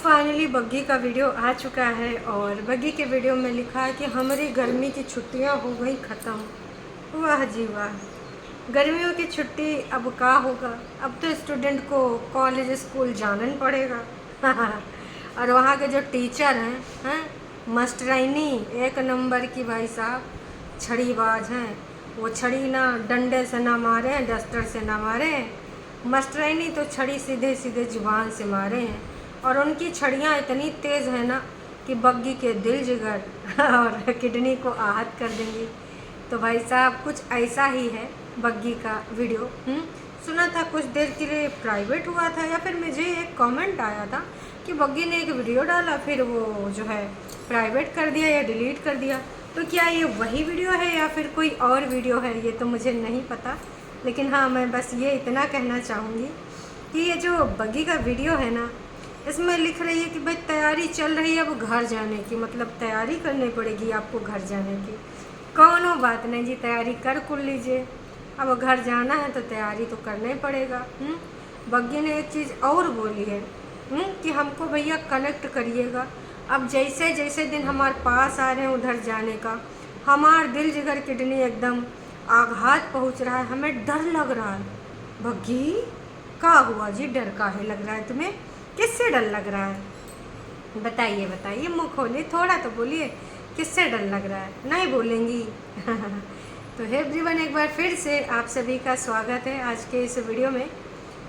Finally बग्गी का video आ चुका है और बग्गी के वीडियो में लिखा है कि हमारी गर्मी की छुट्टियां हो गई ख़त्म। वाह जी वाह, गर्मियों की छुट्टी अब का होगा। अब तो स्टूडेंट को कॉलेज स्कूल जाना ही पड़ेगा। और वहाँ के जो टीचर हैं मास्टराइनी एक नंबर की भाई साहब, छड़ीबाज हैं। वो छड़ी ना डंडे से ना मारे, डस्टर से ना मारे, मास्टराइनी तो छड़ी सीधे सीधे जुबान से मारे हैं। और उनकी छड़ियाँ इतनी तेज़ हैं ना कि बग्गी के दिल जिगर और किडनी को आहत कर देंगी। तो भाई साहब कुछ ऐसा ही है बग्गी का वीडियो। सुना था कुछ देर के लिए प्राइवेट हुआ था, या फिर मुझे एक कमेंट आया था कि बग्गी ने एक वीडियो डाला, फिर वो जो है प्राइवेट कर दिया या डिलीट कर दिया। तो क्या ये वही वीडियो है या फिर कोई और वीडियो है, ये तो मुझे नहीं पता। लेकिन हाँ, मैं बस ये इतना कहना चाहूँगी कि ये जो बग्गी का वीडियो है ना, इसमें लिख रही है कि भाई तैयारी चल रही है अब घर जाने की, मतलब तैयारी करनी पड़ेगी आपको घर जाने की। कौनो बात नहीं जी, तैयारी कर कुल लीजिए। अब घर जाना है तो तैयारी तो करना ही पड़ेगा। बग्गी ने एक चीज़ और बोली है कि हमको भैया कनेक्ट करिएगा। अब जैसे जैसे दिन हमारे पास आ रहे हैं उधर जाने का, हमार दिल जिगर किडनी एकदम आघात पहुंच रहा है, हमें डर लग रहा है। बग्गी का हुआ जी, डर काहे लग रहा है तुम्हें? किससे डर लग रहा है? बताइए बताइए, मुँह खोलिए, थोड़ा तो बोलिए, किससे डर लग रहा है? नहीं बोलेंगी? तो हे एवरीवन, एक बार फिर से आप सभी का स्वागत है आज के इस वीडियो में।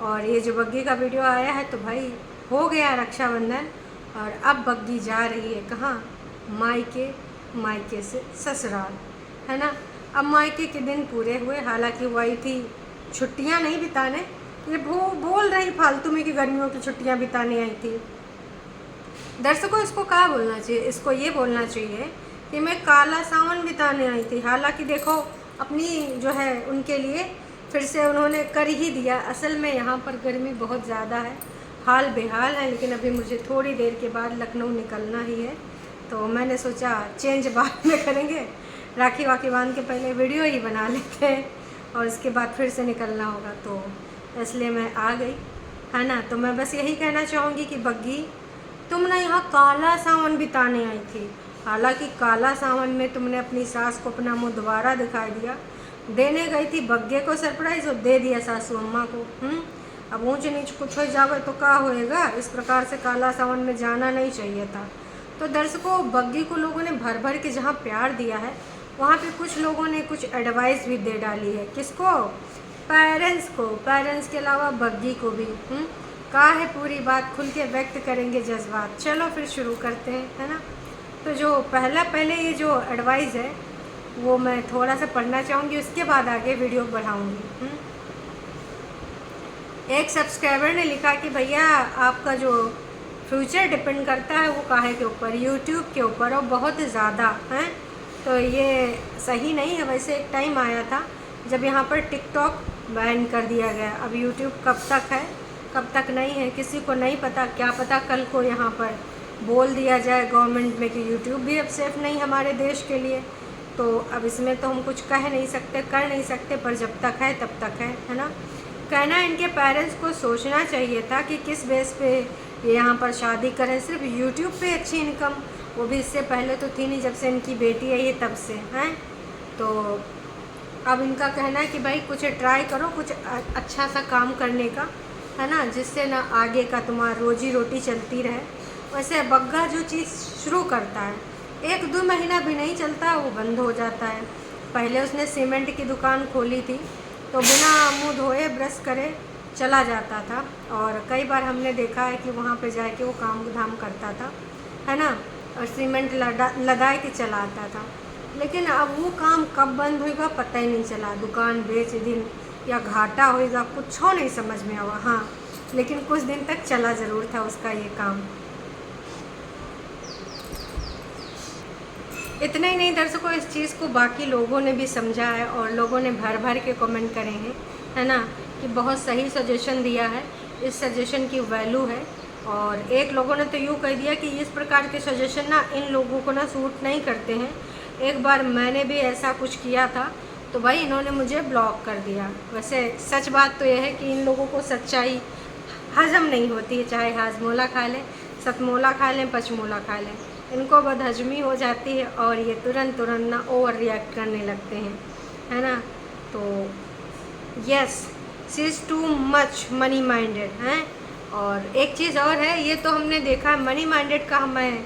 और ये जो बग्गी का वीडियो आया है तो भाई हो गया रक्षाबंधन, और अब बग्गी जा रही है कहाँ? मायके, मायके से ससुराल, है ना। अब मायके के दिन पूरे हुए, हालांकि वो आई थी छुट्टियाँ नहीं बिताने। ये बोल रही फालतू में कि गर्मियों की छुट्टियाँ बिताने आई थी। दर्शकों, इसको क्या बोलना चाहिए? इसको ये बोलना चाहिए कि मैं काला सावन बिताने आई थी। हालांकि देखो, अपनी जो है उनके लिए फिर से उन्होंने कर ही दिया। असल में यहाँ पर गर्मी बहुत ज़्यादा है, हाल बेहाल है। लेकिन अभी मुझे थोड़ी देर के बाद लखनऊ निकलना ही है, तो मैंने सोचा चेंज बाद में करेंगे, राखी वाखी बांध के पहले वीडियो ही बना लेते हैं और इसके बाद फिर से निकलना होगा, तो इसलिए मैं आ गई, है ना। तो मैं बस यही कहना चाहूँगी कि बग्गी, तुम ना यहाँ काला सावन बिताने आई थी। हालांकि काला सावन में तुमने अपनी सास को अपना मुँह दोबारा दिखाई दिया। देने गई थी बग्गे को सरप्राइज़ और दे दिया सासू अम्मा को। अब ऊँच नीच कुछ हो जावे तो क्या होएगा? इस प्रकार से काला सावन में जाना नहीं चाहिए था। तो दर्शकों, बग्गी को लोगों ने भर भर के जहाँ प्यार दिया है, वहाँ पे कुछ लोगों ने कुछ एडवाइस भी दे डाली है। किसको? पेरेंट्स को। पेरेंट्स के अलावा बग्गी को भी। का है पूरी बात खुल के व्यक्त करेंगे जज्बात। चलो फिर शुरू करते हैं, है ना। तो जो पहले ये जो एडवाइस है वो मैं थोड़ा सा पढ़ना चाहूँगी, उसके बाद आगे वीडियो बढ़ाऊँगी। एक सब्सक्राइबर ने लिखा कि भैया आपका जो फ्यूचर डिपेंड करता है वो काहे के ऊपर? यूट्यूब के ऊपर, और बहुत ज़्यादा है। तो ये सही नहीं है। वैसे एक टाइम आया था जब यहाँ पर टिकटॉक बैन कर दिया गया। अब यूट्यूब कब तक है कब तक नहीं है किसी को नहीं पता। क्या पता कल को यहाँ पर बोल दिया जाए गवर्नमेंट में कि यूट्यूब भी अब सेफ़ नहीं हमारे देश के लिए। तो अब इसमें तो हम कुछ कह नहीं सकते, कर नहीं सकते, पर जब तक है तब तक है ना। कहना इनके पेरेंट्स को सोचना चाहिए था कि किस बेस पे ये यहाँ पर शादी करें। सिर्फ यूट्यूब पे अच्छी इनकम, वो भी इससे पहले तो थी नहीं, जब से इनकी बेटी आई है तब से हैं। तो अब इनका कहना है कि भाई कुछ ट्राई करो, कुछ अच्छा सा काम करने का, है ना, जिससे ना आगे का तुम्हारा रोजी रोटी चलती रहे। वैसे बग्गा जो चीज़ शुरू करता है 1-2 महीना भी नहीं चलता, वो बंद हो जाता है। पहले उसने सीमेंट की दुकान खोली थी तो बिना मुँह धोए ब्रश करे चला जाता था, और कई बार हमने देखा है कि वहाँ पे जाके वो काम धाम करता था, है ना, और सीमेंट लदा के चला आता था। लेकिन अब वो काम कब बंद होगा पता ही नहीं चला। दुकान बेच दिन या घाटा होएगा कुछ हो नहीं समझ में आवा। हाँ, लेकिन कुछ दिन तक चला ज़रूर था उसका ये काम। इतना ही नहीं दर्शकों, इस चीज़ को बाकी लोगों ने भी समझा है और लोगों ने भर भर के कमेंट करे हैं, है ना, कि बहुत सही सजेशन दिया है, इस सजेशन की वैल्यू है। और एक लोगों ने तो यूँ कह दिया कि इस प्रकार के सजेशन ना इन लोगों को ना सूट नहीं करते हैं। एक बार मैंने भी ऐसा कुछ किया था तो भाई इन्होंने मुझे ब्लॉक कर दिया। वैसे सच बात तो यह है कि इन लोगों को सच्चाई हज़म नहीं होती है, चाहे हाजमोला खा लें सतमोला खा लें, पचमोला खा लें, इनको बदहजमी हो जाती है और ये तुरंत ना ओवर रिएक्ट करने लगते हैं, है ना। तो yes, she is too much money minded हैं। और एक चीज़ और है, ये तो हमने देखा है मनी माइंडेड का, मैं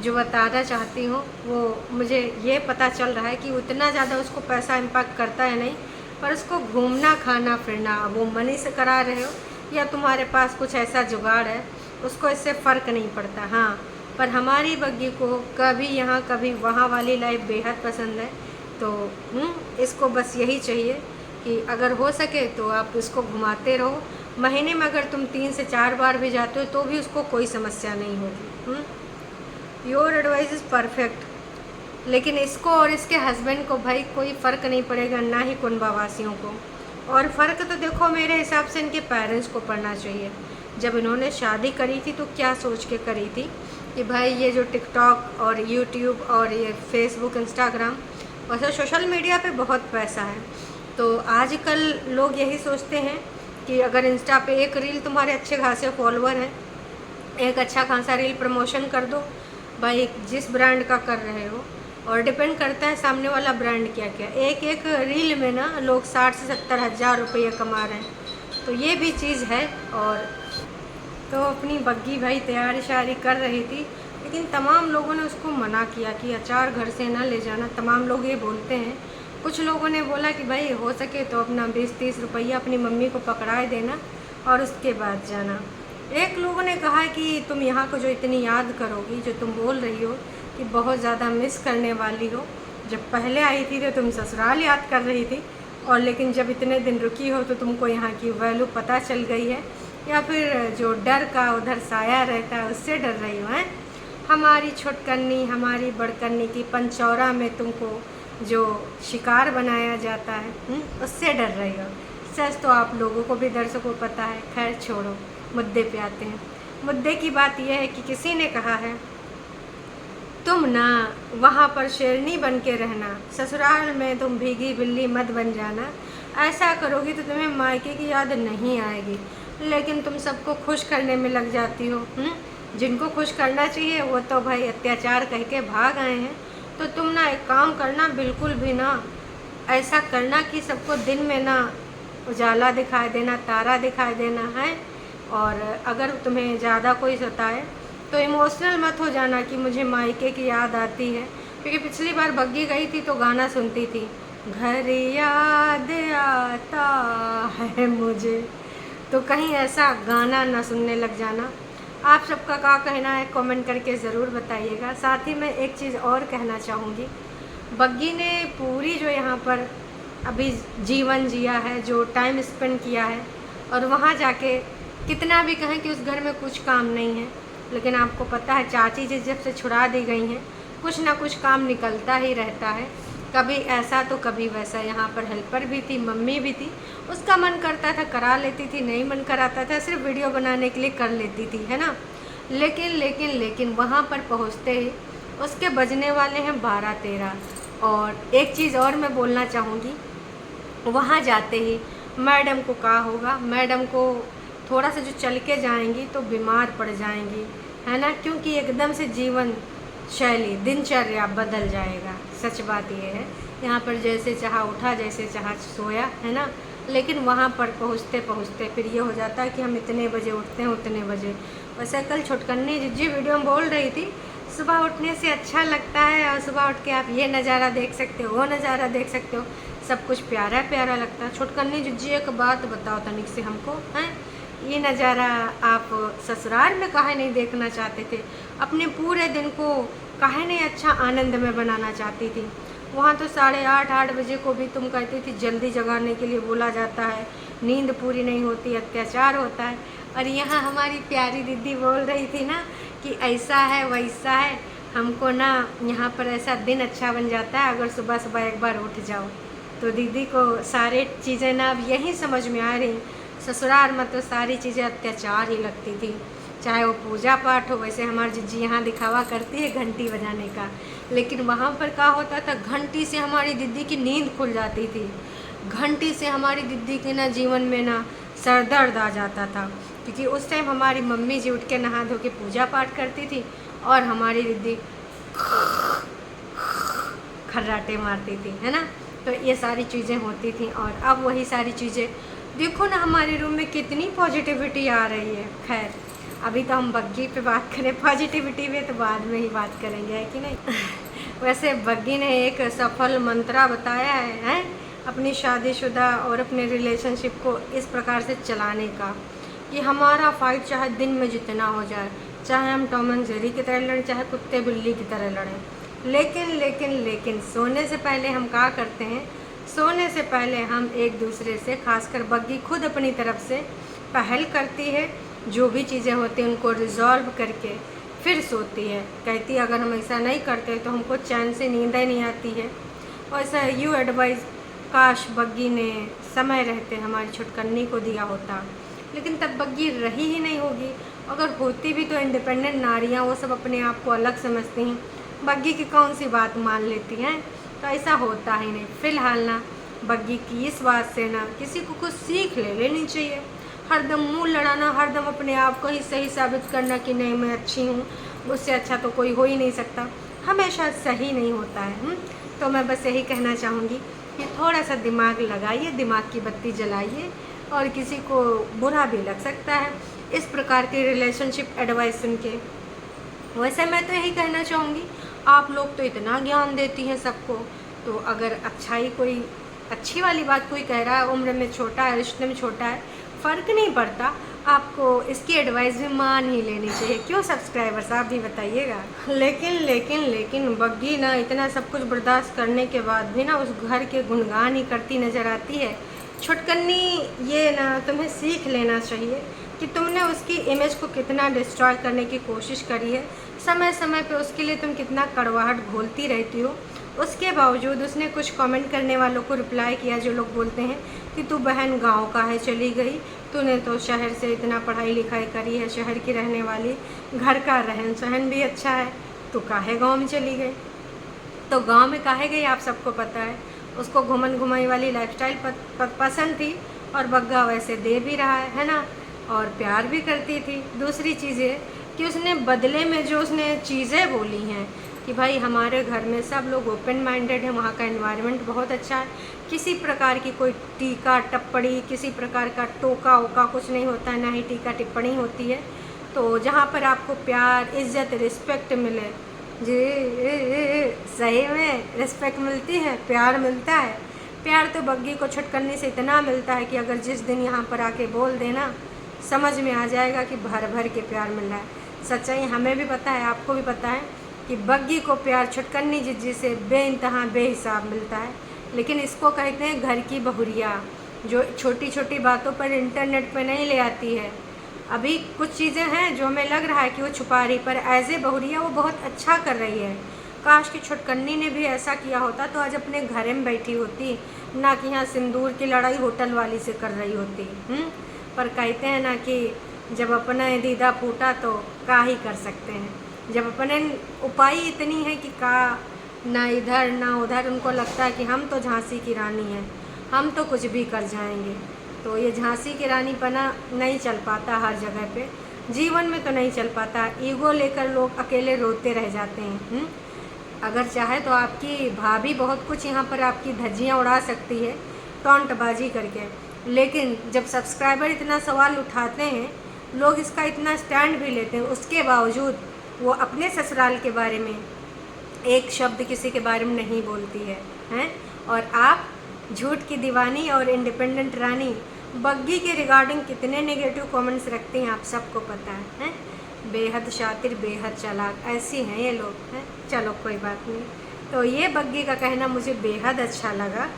जो बताना चाहती हूँ वो मुझे ये पता चल रहा है कि उतना ज़्यादा उसको पैसा इम्पैक्ट करता है नहीं, पर उसको घूमना खाना फिरना वो मनी से करा रहे हो या तुम्हारे पास कुछ ऐसा जुगाड़ है, उसको इससे फ़र्क नहीं पड़ता। हाँ, पर हमारी बग्गी को कभी यहाँ कभी वहाँ वाली लाइफ बेहद पसंद है। तो इसको बस यही चाहिए कि अगर हो सके तो आप इसको घुमाते रहो। महीने में अगर तुम 3 से 4 बार भी जाते हो तो भी उसको कोई समस्या नहीं होगी। Your advice is perfect. लेकिन इसको और इसके हस्बैंड को भाई कोई फ़र्क नहीं पड़ेगा, ना ही कुंभावासियों को। और फ़र्क तो देखो मेरे हिसाब से इनके पेरेंट्स को पड़ना चाहिए। जब इन्होंने शादी करी थी तो क्या सोच के करी थी कि भाई ये जो टिकटॉक और यूट्यूब और ये फेसबुक, इंस्टाग्राम, वैसे सोशल मीडिया पे बहुत पैसा है। तो आजकल लोग यही सोचते हैं कि अगर इंस्टा पे एक रील तुम्हारे अच्छे खासे फॉलोअर हैं, एक अच्छा खासा रील प्रमोशन कर दो भाई, जिस ब्रांड का कर रहे हो, और डिपेंड करता है सामने वाला ब्रांड क्या क्या। एक एक रील में ना लोग 60 से 70 हज़ार रुपये कमा रहे हैं, तो ये भी चीज़ है। और तो अपनी बग्गी भाई तैयारी शारी कर रही थी, लेकिन तमाम लोगों ने उसको मना किया कि अचार घर से ना ले जाना। तमाम लोग ये बोलते हैं। कुछ लोगों ने बोला कि भाई हो सके तो अपना 20-30 रुपया अपनी मम्मी को पकड़ाए देना और उसके बाद जाना। एक लोगों ने कहा कि तुम यहाँ को जो इतनी याद करोगी, जो तुम बोल रही हो कि बहुत ज़्यादा मिस करने वाली हो, जब पहले आई थी तो तुम ससुराल याद कर रही थी, और लेकिन जब इतने दिन रुकी हो तो तुमको यहाँ की वैल्यू पता चल गई है, या फिर जो डर का उधर साया रहता है उससे डर रही हो। हैं हमारी छोटकन्नी, हमारी बड़कन्नी की पंचौरा में तुमको जो शिकार बनाया जाता है, उससे डर रही हो। सच तो आप लोगों को भी, दर्शकों को पता है। खैर छोड़ो, मुद्दे पे आते हैं। मुद्दे की बात यह है कि किसी ने कहा है तुम ना वहाँ पर शेरनी बन के रहना, ससुराल में तुम भीगी बिल्ली मत बन जाना। ऐसा करोगी तो तुम्हें मायके की याद नहीं आएगी, लेकिन तुम सबको खुश करने में लग जाती हो। जिनको खुश करना चाहिए वो तो भाई अत्याचार कह के भाग आए हैं। तो तुम ना एक काम करना, बिल्कुल भी ना ऐसा करना कि सबको दिन में ना उजाला दिखाई देना, तारा दिखाई देना है। और अगर तुम्हें ज़्यादा कोई सताए तो इमोशनल मत हो जाना कि मुझे मायके की याद आती है, क्योंकि पिछली बार बग्गी गई थी तो गाना सुनती थी, घर याद आता है मुझे। तो कहीं ऐसा गाना ना सुनने लग जाना। आप सबका क्या कहना है कमेंट करके ज़रूर बताइएगा। साथ ही मैं एक चीज़ और कहना चाहूँगी, बग्गी ने पूरी जो यहाँ पर अभी जीवन जिया है, जो टाइम स्पेंड किया है, और वहाँ जाके कितना भी कहें कि उस घर में कुछ काम नहीं है, लेकिन आपको पता है चाची जी जब से छुड़ा दी गई हैं, कुछ ना कुछ काम निकलता ही रहता है। कभी ऐसा तो कभी वैसा। यहाँ पर हेल्पर भी थी, मम्मी भी थी, उसका मन करता था करा लेती थी, नहीं मन कराता था सिर्फ वीडियो बनाने के लिए कर लेती थी, है ना। लेकिन लेकिन लेकिन वहाँ पर पहुँचते ही उसके बजने वाले हैं 12-13। और एक चीज़ और मैं बोलना चाहूँगी, वहाँ जाते ही मैडम को क्या होगा, मैडम को थोड़ा सा जो चल के जाएंगी तो बीमार पड़ जाएंगी, है ना, क्योंकि एकदम से जीवन शैली, दिनचर्या बदल जाएगा। सच बात ये है, यहाँ पर जैसे चाहा उठा, जैसे चाहा सोया, है ना। लेकिन वहाँ पर पहुँचते पहुँचते फिर ये हो जाता है कि हम इतने बजे उठते हैं, उतने बजे। वैसे कल छोटकन्नी जिज्जी वीडियो में बोल रही थी, सुबह उठने से अच्छा लगता है, और सुबह उठ के आप ये नज़ारा देख सकते हो, वो नज़ारा देख सकते हो, सब कुछ प्यारा प्यारा लगता है। छोटकन्नी जिज्जी एक बात बताओ तनिक से हमको, हैं ये नज़ारा आप ससुराल में काहे नहीं देखना चाहते थे? अपने पूरे दिन को काहे नहीं अच्छा आनंद में बनाना चाहती थी? वहाँ तो 8:30-8 बजे को भी तुम कहती थी जल्दी जगाने के लिए बोला जाता है, नींद पूरी नहीं होती, अत्याचार होता है। और यहाँ हमारी प्यारी दीदी बोल रही थी ना कि ऐसा है वैसा है, हमको ना यहाँ पर ऐसा दिन अच्छा बन जाता है अगर सुबह सुबह एक बार उठ जाओ। तो दीदी को सारे चीज़ें ना अब यही समझ में आ रही, ससुराल में तो सारी चीज़ें अत्याचार ही लगती थी, चाहे वो पूजा पाठ हो। वैसे हमारी जिज्जी यहाँ दिखावा करती है घंटी बजाने का, लेकिन वहाँ पर क्या होता था, घंटी से हमारी दीदी की नींद खुल जाती थी, घंटी से हमारी दीदी के ना जीवन में ना सर दर्द आ जाता था। क्योंकि उस टाइम हमारी मम्मी जी उठ के नहा धो के पूजा पाठ करती थी और हमारी दीदी खर्राटे मारती थी, है ना। तो ये सारी चीज़ें होती थी और अब वही सारी चीज़ें देखो ना हमारे रूम में कितनी पॉजिटिविटी आ रही है। खैर अभी तो हम बग्गी पे बात करें, पॉजिटिविटी पे तो बाद में ही बात करेंगे, है कि नहीं। वैसे बग्गी ने एक सफल मंत्रा बताया है अपनी शादीशुदा और अपने रिलेशनशिप को इस प्रकार से चलाने का कि हमारा फाइट चाहे दिन में जितना हो जाए, चाहे हम टॉम एंड जेरी की तरह लड़ें, चाहे कुत्ते बिल्ली की तरह लड़ें, लेकिन सोने से पहले हम क्या करते हैं, सोने से पहले हम एक दूसरे से, खासकर बग्गी खुद अपनी तरफ से पहल करती है, जो भी चीज़ें होती हैं उनको रिजॉल्व करके फिर सोती है। कहती है अगर हम ऐसा नहीं करते तो हमको चैन से नींद ही नहीं आती है। वैसा यू एडवाइस काश बग्गी ने समय रहते हमारी छुटकन्नी को दिया होता, लेकिन तब बग्गी रही ही नहीं होगी। अगर होती भी तो इंडिपेंडेंट नारियाँ वो सब अपने आप को अलग समझती हैं, बग्गी की कौन सी बात मान लेती हैं, तो ऐसा होता ही नहीं। फ़िलहाल ना बग्गी की इस बात से ना किसी को कुछ सीख ले लेनी चाहिए। हरदम मुंह लड़ाना, हरदम अपने आप को ही सही साबित करना कि नहीं मैं अच्छी हूँ, उससे अच्छा तो कोई हो ही नहीं सकता, हमेशा सही नहीं होता है। तो मैं बस यही कहना चाहूँगी कि थोड़ा सा दिमाग लगाइए, दिमाग की बत्ती जलाइए, और किसी को बुरा भी लग सकता है इस प्रकार के रिलेशनशिप एडवाइस सुन के। वैसे मैं तो यही कहना चाहूँगी, आप लोग तो इतना ज्ञान देती हैं सबको, तो अगर अच्छाई कोई अच्छी वाली बात कोई कह रहा है, उम्र में छोटा है, रिश्ते में छोटा है, फ़र्क नहीं पड़ता, आपको इसकी एडवाइस भी मान ही लेनी चाहिए। क्यों सब्सक्राइबर्स, आप भी बताइएगा। लेकिन बग्गी ना इतना सब कुछ बर्दाश्त करने के बाद भी ना उस घर के गुणगान ही करती नज़र आती है। छुटकन्नी, ये ना तुम्हें सीख लेना चाहिए कि तुमने उसकी इमेज को कितना डिस्ट्रॉय करने की कोशिश करी है। समय समय पे उसके लिए तुम कितना कड़वाहट घोलती रहती हो। उसके बावजूद उसने कुछ कमेंट करने वालों को रिप्लाई किया जो लोग बोलते हैं कि तू बहन गांव का है चली गई, तूने तो शहर से इतना पढ़ाई लिखाई करी है, शहर की रहने वाली, घर का रहन सहन भी अच्छा है, तू काहे गांव में चली गई। तो गांव में काहे गई आप सबको पता है, उसको घुमन घुमाई वाली लाइफस्टाइल पसंद थी और बग्गा वैसे दे भी रहा है ना, और प्यार भी करती थी। दूसरी चीज़ ये कि उसने बदले में जो उसने चीज़ें बोली हैं कि भाई हमारे घर में सब लोग ओपन माइंडेड है, वहाँ का एनवायरनमेंट बहुत अच्छा है, किसी प्रकार की कोई टीका टप्पड़ी, किसी प्रकार का टोका ओका कुछ नहीं होता है, ना ही टीका टिप्पणी होती है। तो जहाँ पर आपको प्यार, इज्जत, रिस्पेक्ट मिले, जी सही में रिस्पेक्ट मिलती है, प्यार मिलता है। प्यार तो बग्गी को छुटकन्नी से इतना मिलता है कि अगर जिस दिन यहाँ पर आके बोल देना, समझ में आ जाएगा कि भर भर के प्यार मिल रहा है। सच्चाई हमें भी पता है, आपको भी पता है कि बग्गी को प्यार छुटकन्नी जिज्जी से बेइंतहा बेहिसाब मिलता है। लेकिन इसको कहते हैं घर की बहुरिया, जो छोटी छोटी बातों पर इंटरनेट पर नहीं ले आती है। अभी कुछ चीज़ें हैं जो हमें लग रहा है कि वो छुपा रही, पर एज ए बहुरिया वो बहुत अच्छा कर रही है। काश कि छुटकन्नी ने भी ऐसा किया होता तो आज अपने घर में बैठी होती, ना कि यहाँ सिंदूर की लड़ाई होटल वाली से कर रही होती। पर कहते हैं ना कि जब अपना दीदा फूटा तो का ही कर सकते हैं। जब अपने उपाय इतनी है कि का ना इधर ना उधर, उनको लगता है कि हम तो झांसी की रानी हैं, हम तो कुछ भी कर जाएंगे। तो ये झांसी की रानी पना नहीं चल पाता हर जगह पे, जीवन में तो नहीं चल पाता। ईगो लेकर लोग अकेले रोते रह जाते हैं। अगर चाहे तो आपकी भाभी बहुत कुछ यहाँ पर आपकी धज्जियाँ उड़ा सकती है टॉन्टबाजी करके, लेकिन जब सब्सक्राइबर इतना सवाल उठाते हैं, लोग इसका इतना स्टैंड भी लेते हैं, उसके बावजूद वो अपने ससुराल के बारे में एक शब्द किसी के बारे में नहीं बोलती है, हैं? और आप झूठ की दीवानी और इंडिपेंडेंट रानी बग्गी के रिगार्डिंग कितने नेगेटिव कमेंट्स रखती हैं आप सबको पता है, हैं? बेहद शातिर, बेहद चालाक, ऐसी हैं ये लोग, हैं? चलो कोई बात नहीं। तो ये बग्गी का कहना मुझे बेहद अच्छा लगा।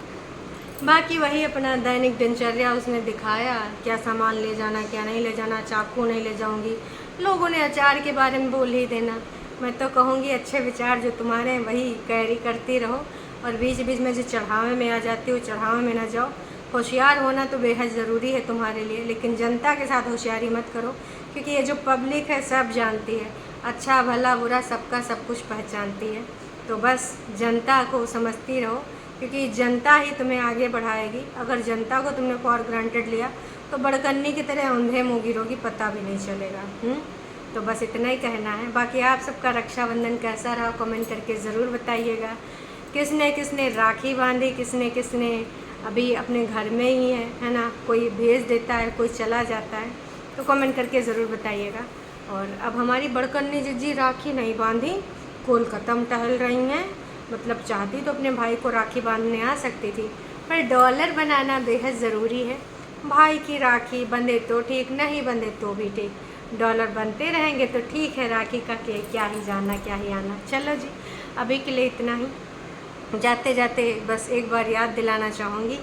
बाकी वही अपना दैनिक दिनचर्या उसने दिखाया, क्या सामान ले जाना क्या नहीं ले जाना, चाकू नहीं ले जाऊंगी, लोगों ने अचार के बारे में बोल ही देना। मैं तो कहूँगी अच्छे विचार जो तुम्हारे हैं वही कैरी करती रहो, और बीच बीच में जो चढ़ावे में आ जाती हो चढ़ावे में ना जाओ। होशियार होना तो बेहद ज़रूरी है तुम्हारे लिए, लेकिन जनता के साथ होशियारी मत करो, क्योंकि ये जो पब्लिक है सब जानती है, अच्छा भला बुरा सबका सब कुछ पहचानती है। तो बस जनता को समझती रहो, क्योंकि जनता ही तुम्हें आगे बढ़ाएगी। अगर जनता को तुमने फॉर ग्रांटेड लिया तो बड़कन्नी की तरह अंधे मुँह गिरोगी, पता भी नहीं चलेगा। तो बस इतना ही कहना है। बाकी आप सबका रक्षाबंधन कैसा रहा कमेंट करके ज़रूर बताइएगा। किसने किसने राखी बांधी, किसने किसने अभी अपने घर में ही है ना, कोई भेज देता है, कोई चला जाता है, तो कमेंट करके ज़रूर बताइएगा। और अब हमारी बड़कन्नी जिज्जी राखी नहीं बांधी, कोलकाता में टहल रही हैं। मतलब चाहती तो अपने भाई को राखी बांधने आ सकती थी, पर डॉलर बनाना बेहद ज़रूरी है। भाई की राखी बंधे तो ठीक, नहीं बंधे तो भी ठीक, डॉलर बनते रहेंगे तो ठीक है। राखी का क्या ही जाना क्या ही आना। चलो जी, अभी के लिए इतना ही। जाते जाते बस एक बार याद दिलाना चाहूँगी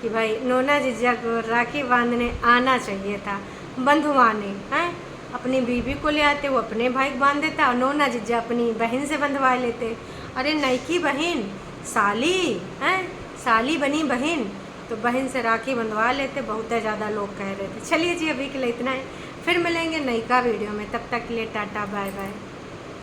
कि भाई नोना जिज्जा को राखी बांधने आना चाहिए था, बंधवाने हैं। अपनी बीवी को ले आते, वो अपने भाई को बांध देता, और नोना जिज्जा अपनी बहन से बंधवा लेते। अरे नईकी बहन, साली हैं, साली बनी बहन, तो बहन से राखी बंधवा लेते। बहुत ज़्यादा लोग कह रहे थे। चलिए जी, अभी के लिए इतना है, फिर मिलेंगे नई का वीडियो में। तब तक के लिए टाटा बाय बाय।